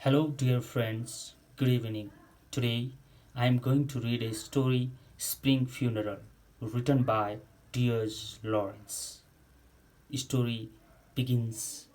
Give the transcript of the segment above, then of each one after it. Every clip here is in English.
Hello, dear friends. Good evening. Today, I am going to read a story, Spring Funeral, written by T.S. Lawrence. Story begins.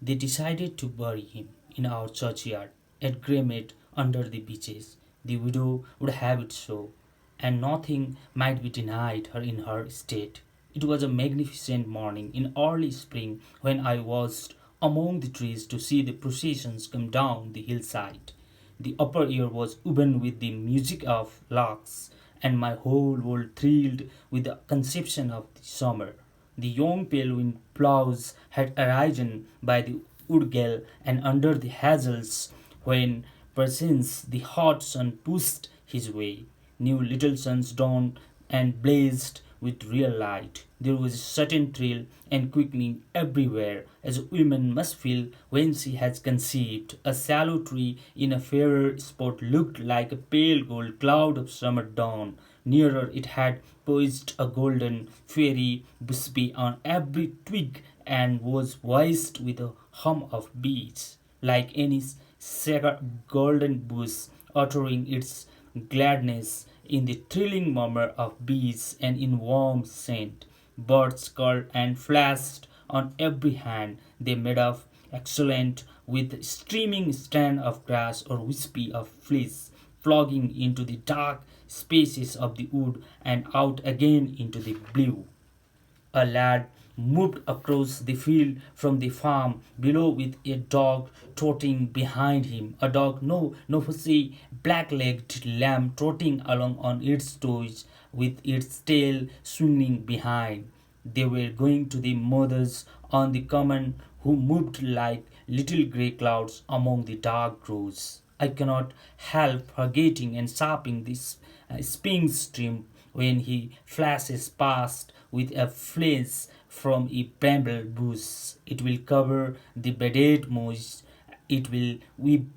They decided to bury him in our churchyard at Greymet under the beeches. The widow would have it so, and nothing might be denied her in her state. It was a magnificent morning in early spring when I was among the trees to see the processions come down the hillside. The upper air was woven with the music of larks, and my whole world thrilled with the conception of the summer. The young pale wind ploughs had arisen by the woodgale and under the hazels when perchance the hot sun pushed his way. New little suns dawned and blazed with real light. There was a certain thrill and quickening everywhere, as a woman must feel when she has conceived. A sallow tree in a fairer spot looked like a pale gold cloud of summer dawn. Nearer it had poised a golden fairy busby on every twig and was voiced with a hum of bees, like any sacred golden bush uttering its gladness in the thrilling murmur of bees and in warm scent. Birds called and flashed on every hand. They made off excellent with streaming strand of grass or wispy of fleece, flogging into the dark spaces of the wood and out again into the blue. A lad moved across the field from the farm below with a dog trotting behind him. A dog, no fussy black-legged lamb trotting along on its toes with its tail swinging behind. They were going to the mothers on the common who moved like little grey clouds among the dark groves. I cannot help forgetting and stopping this spring stream when he flashes past with a flash from a bramble bush. It will cover the bedded moss. It will weep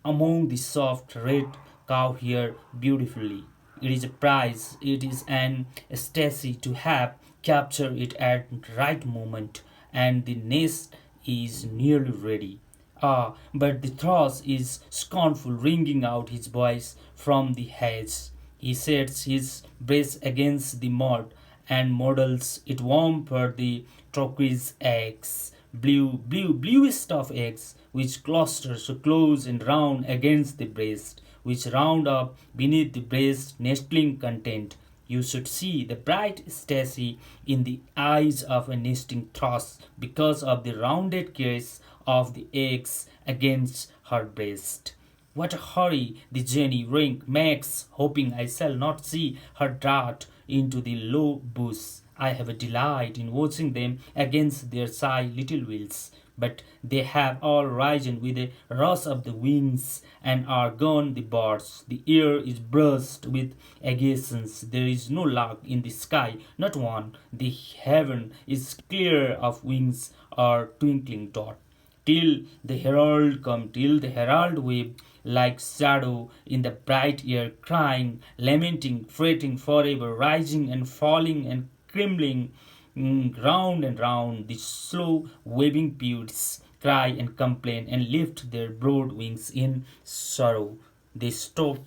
among the soft red cow hair beautifully. It is a prize. It is an ecstasy to have captured it at right moment, and the nest is nearly ready. Ah, but the thrush is scornful, wringing out his voice from the hedge. He sets his breast against the mud and models it warm for the turquoise eggs, bluest of eggs, which cluster so close and round against the breast, which round up beneath the breast, nestling content. You should see the bright ecstasy in the eyes of a nesting thrush because of the rounded caress of the eggs against her breast. What a hurry the Jenny Rink makes, hoping I shall not see her dart into the low bush. I have a delight in watching them against their shy little wheels, but they have all risen with a rush of the wings and are gone the birds. The air is brushed with agations. There is no lark in the sky, not one. The heaven is clear of wings or twinkling dot till the herald wave like shadow in the bright air, crying, lamenting, fretting forever, rising and falling and crumbling round and round. The slow waving pews cry and complain and lift their broad wings in sorrow. They stop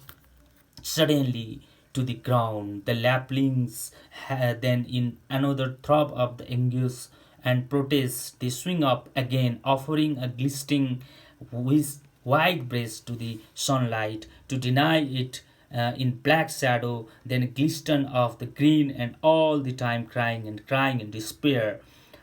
suddenly to the ground. The laplings then in another throb of the anguish and protest, they swing up again, offering a glistening white breast to the sunlight, to deny it in black shadow, then glisten of the green, and all the time crying and crying in despair.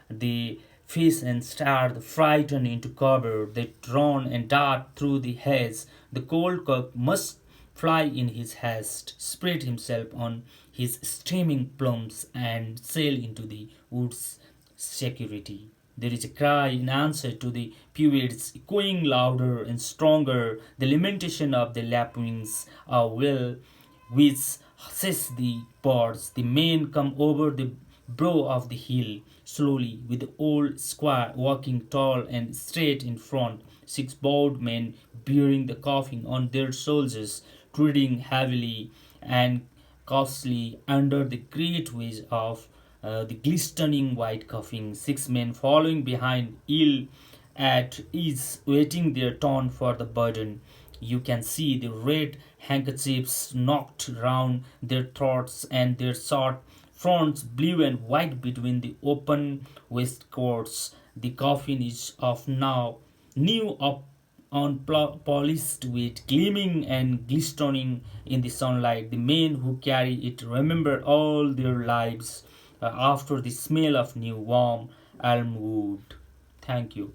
The fish and star frightened into cover, they run and dart through the haze. The cold cock must fly in his haste, spread himself on his streaming plumes, and sail into the woods' security. There is a cry in answer to the pewits, echoing louder and stronger, the lamentation of the lapwings, a wail which says the birds. The men come over the brow of the hill, slowly, with the old squire walking tall and straight in front, six bowed men bearing the coffin on their shoulders, treading heavily and costly under the great weight of the glistening white coffin, six men following behind, ill at ease, waiting their turn for the burden. You can see the red handkerchiefs knocked round their throats and their short fronts blue and white between the open waistcoats. The coffin is of now new up on polished wheat, gleaming and glistening in the sunlight. The men who carry it remember all their lives after the smell of new warm elm wood. Thank you.